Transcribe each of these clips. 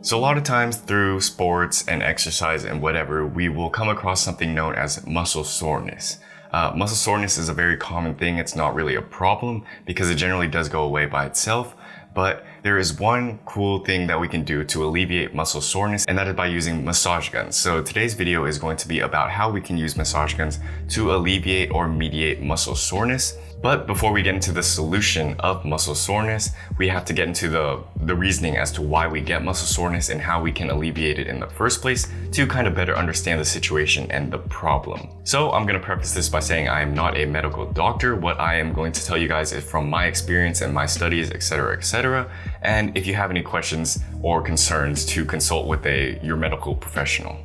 So a lot of times through sports and exercise and whatever, we will come across something known as muscle soreness. Muscle soreness is a very common thing. It's not really a problem because it generally does go away by itself. But there is one cool thing that we can do to alleviate muscle soreness, and that is by using massage guns. So today's video is going to be about how we can use massage guns to alleviate or mediate muscle soreness. But before we get into the solution of muscle soreness, we have to get into the reasoning as to why we get muscle soreness and how we can alleviate it in the first place to kind of better understand the situation and the problem. So I'm going to preface this by saying I am not a medical doctor. What I am going to tell you guys is from my experience and my studies, etc., etc. And if you have any questions or concerns, to consult with your medical professional.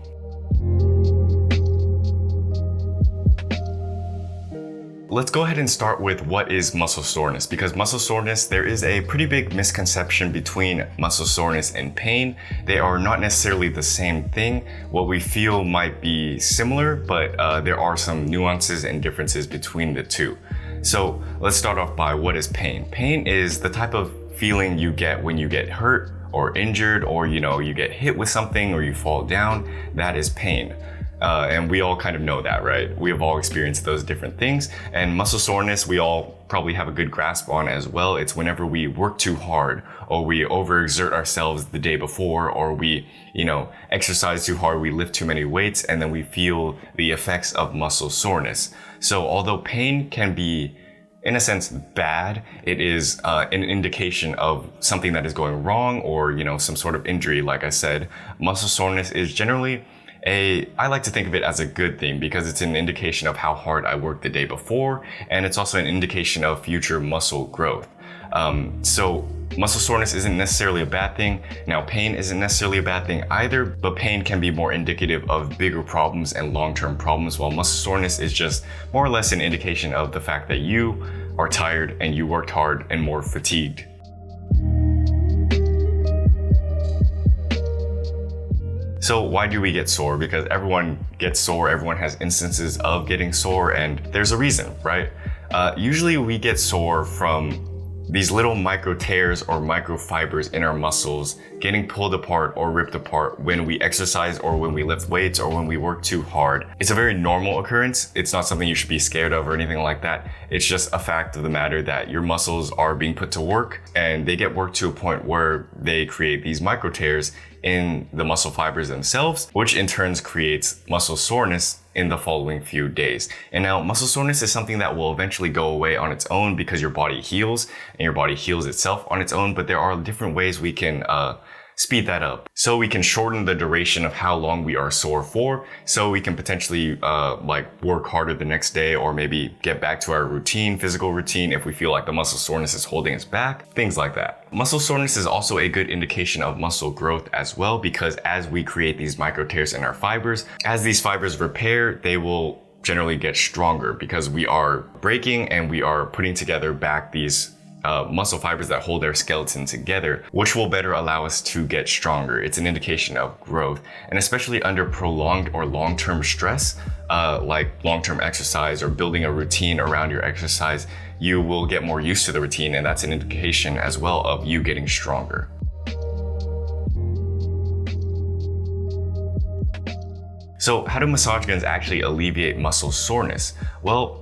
Let's go ahead and start with what is muscle soreness, because muscle soreness, there is a pretty big misconception between muscle soreness and pain. They are not necessarily the same thing. What we feel might be similar, but there are some nuances and differences between the two. So let's start off by what is pain. Pain is the type of feeling you get when you get hurt or injured, or you get hit with something or you fall down. That is pain. And we all kind of know that, right? We have all experienced those different things. And muscle soreness, we all probably have a good grasp on as well. It's whenever we work too hard, or we overexert ourselves the day before, or we, exercise too hard, we lift too many weights, and then we feel the effects of muscle soreness. So although pain can be, in a sense, bad, it is an indication of something that is going wrong, or, some sort of injury. Like I said, muscle soreness is generally I like to think of it as a good thing because it's an indication of how hard I worked the day before, and it's also an indication of future muscle growth. So muscle soreness isn't necessarily a bad thing. Now, pain isn't necessarily a bad thing either, but pain can be more indicative of bigger problems and long-term problems, while muscle soreness is just more or less an indication of the fact that you are tired and you worked hard and more fatigued. So why do we get sore? Because everyone gets sore, everyone has instances of getting sore, and there's a reason, right? Usually we get sore from these little micro tears or microfibers in our muscles getting pulled apart or ripped apart when we exercise or when we lift weights or when we work too hard. It's a very normal occurrence. It's not something you should be scared of or anything like that. It's just a fact of the matter that your muscles are being put to work, and they get worked to a point where they create these micro tears in the muscle fibers themselves, which in turn creates muscle soreness in the following few days. And now muscle soreness is something that will eventually go away on its own because your body heals, and your body heals itself on its own, but there are different ways we can speed that up. So we can shorten the duration of how long we are sore for, so we can potentially work harder the next day, or maybe get back to our physical routine if we feel like the muscle soreness is holding us back, things like that. Muscle soreness is also a good indication of muscle growth as well, because as we create these micro tears in our fibers, as these fibers repair, they will generally get stronger because we are breaking and we are putting together back these muscle fibers that hold our skeleton together, which will better allow us to get stronger. It's an indication of growth, and especially under prolonged or long-term stress, like long-term exercise or building a routine around your exercise, you will get more used to the routine, and that's an indication as well of you getting stronger. So how do massage guns actually alleviate muscle soreness? Well,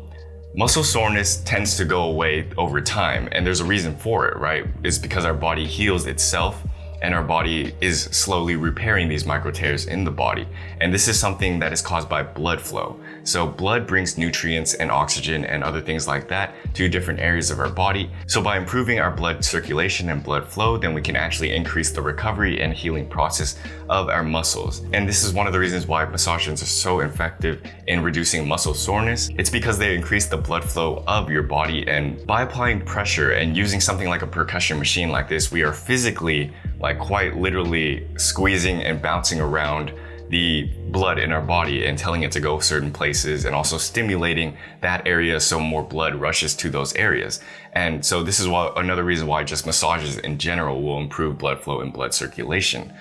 muscle soreness tends to go away over time, and there's a reason for it, right? It's because our body heals itself, and our body is slowly repairing these micro tears in the body. And this is something that is caused by blood flow. So blood brings nutrients and oxygen and other things like that to different areas of our body. So by improving our blood circulation and blood flow, then we can actually increase the recovery and healing process of our muscles. And this is one of the reasons why massage guns are so effective in reducing muscle soreness. It's because they increase the blood flow of your body, and by applying pressure and using something like a percussion machine like this, we are physically, quite literally squeezing and bouncing around the blood in our body and telling it to go certain places, and also stimulating that area so more blood rushes to those areas. And so this is another reason why just massages in general will improve blood flow and blood circulation.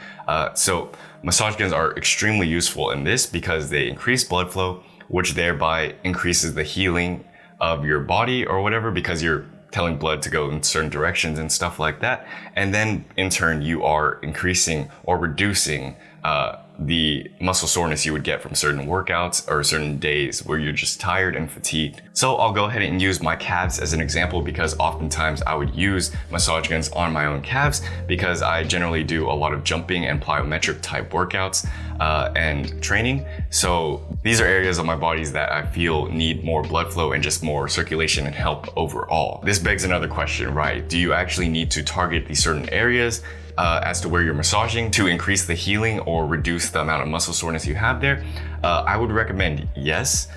So massage guns are extremely useful in this because they increase blood flow, which thereby increases the healing of your body or whatever, because you're telling blood to go in certain directions and stuff like that. And then in turn, you are increasing or reducing the muscle soreness you would get from certain workouts or certain days where you're just tired and fatigued. So I'll go ahead and use my calves as an example, because oftentimes I would use massage guns on my own calves because I generally do a lot of jumping and plyometric type workouts and training. So these are areas of my bodies that I feel need more blood flow and just more circulation and help overall. This begs another question, right? Do you actually need to target these certain areas as to where you're massaging to increase the healing or reduce the amount of muscle soreness you have there? I would recommend yes.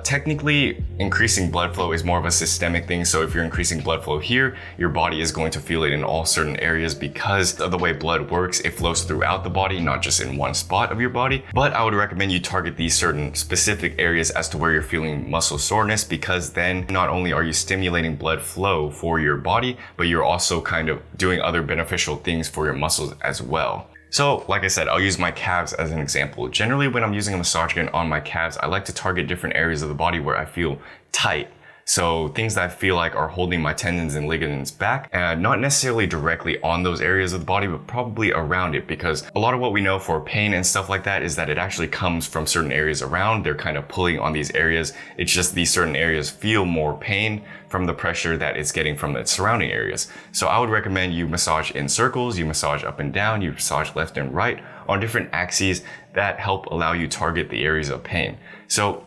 Technically, increasing blood flow is more of a systemic thing. So if you're increasing blood flow here, your body is going to feel it in all certain areas because of the way blood works. It flows throughout the body, not just in one spot of your body. But I would recommend you target these certain specific areas as to where you're feeling muscle soreness, because then not only are you stimulating blood flow for your body, but you're also kind of doing other beneficial things for your muscles as well. So like I said, I'll use my calves as an example. Generally, when I'm using a massage gun on my calves, I like to target different areas of the body where I feel tight. So things that I feel like are holding my tendons and ligaments back, and not necessarily directly on those areas of the body, but probably around it, because a lot of what we know for pain and stuff like that is that it actually comes from certain areas around. They're kind of pulling on these areas. It's just these certain areas feel more pain from the pressure that it's getting from the surrounding areas. So I would recommend you massage in circles, you massage up and down, you massage left and right on different axes that help allow you target the areas of pain. So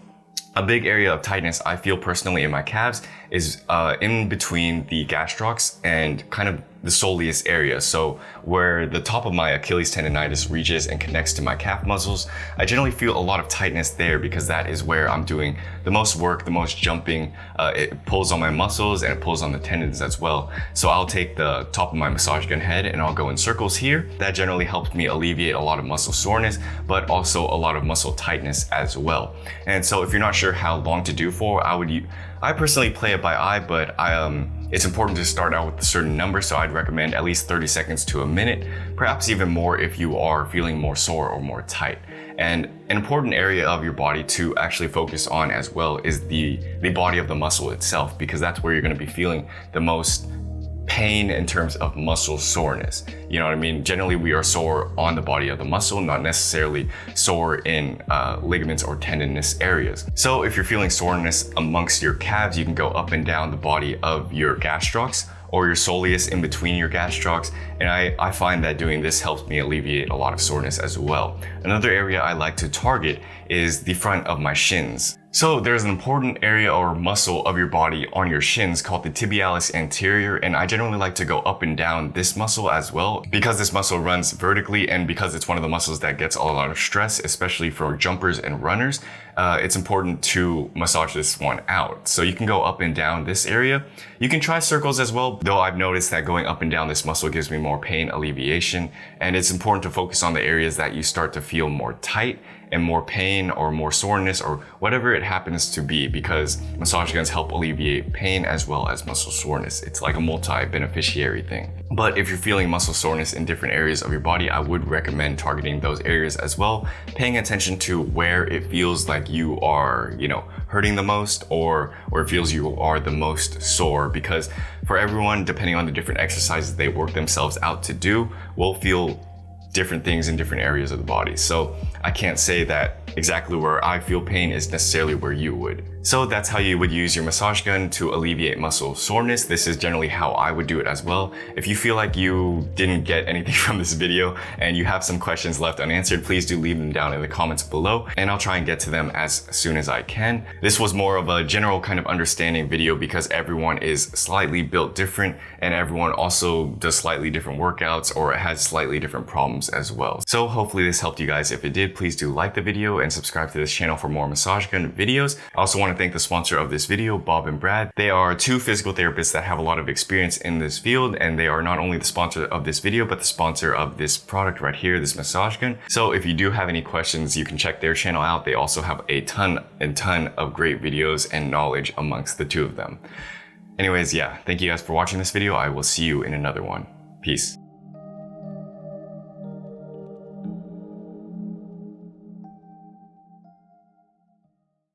a big area of tightness I feel personally in my calves is in between the gastrocs and kind of the soleus area. So where the top of my Achilles tendonitis reaches and connects to my calf muscles, I generally feel a lot of tightness there because that is where I'm doing the most work, the most jumping. It pulls on my muscles and it pulls on the tendons as well. So I'll take the top of my massage gun head and I'll go in circles here. That generally helps me alleviate a lot of muscle soreness, but also a lot of muscle tightness as well. And so if you're not sure how long to do for, I personally play it by eye, but it's important to start out with a certain number, so I'd recommend at least 30 seconds to a minute, perhaps even more if you are feeling more sore or more tight. And an important area of your body to actually focus on as well is the body of the muscle itself, because that's where you're going to be feeling the most pain in terms of muscle soreness. You know what I mean? Generally, we are sore on the body of the muscle, not necessarily sore in ligaments or tendinous areas. So if you're feeling soreness amongst your calves, you can go up and down the body of your gastrocs or your soleus in between your gastrocs. And I find that doing this helps me alleviate a lot of soreness as well. Another area I like to target is the front of my shins. So there's an important area or muscle of your body on your shins called the tibialis anterior, and I generally like to go up and down this muscle as well because this muscle runs vertically, and because it's one of the muscles that gets a lot of stress, especially for jumpers and runners. It's important to massage this one out. So you can go up and down this area. You can try circles as well, though I've noticed that going up and down this muscle gives me more pain alleviation, and it's important to focus on the areas that you start to feel more tight and more pain or more soreness or whatever it happens to be, because massage guns help alleviate pain as well as muscle soreness. It's like a multi-beneficiary thing. But if you're feeling muscle soreness in different areas of your body, I would recommend targeting those areas as well, paying attention to where it feels like you are, hurting the most, or where it feels you are the most sore, because for everyone, depending on the different exercises they work themselves out to do, will feel different things in different areas of the body. So I can't say that exactly where I feel pain is necessarily where you would. So that's how you would use your massage gun to alleviate muscle soreness. This is generally how I would do it as well. If you feel like you didn't get anything from this video and you have some questions left unanswered, please do leave them down in the comments below and I'll try and get to them as soon as I can. This was more of a general kind of understanding video because everyone is slightly built different and everyone also does slightly different workouts or has slightly different problems as well. So hopefully this helped you guys. If it did, please do like the video and subscribe to this channel for more massage gun videos. I also want to thank the sponsor of this video, Bob and Brad. They are two physical therapists that have a lot of experience in this field, and they are not only the sponsor of this video, but the sponsor of this product right here, this massage gun. So if you do have any questions, you can check their channel out. They also have a ton of great videos and knowledge amongst the two of them. Anyways, yeah, thank you guys for watching this video. I will see you in another one. Peace.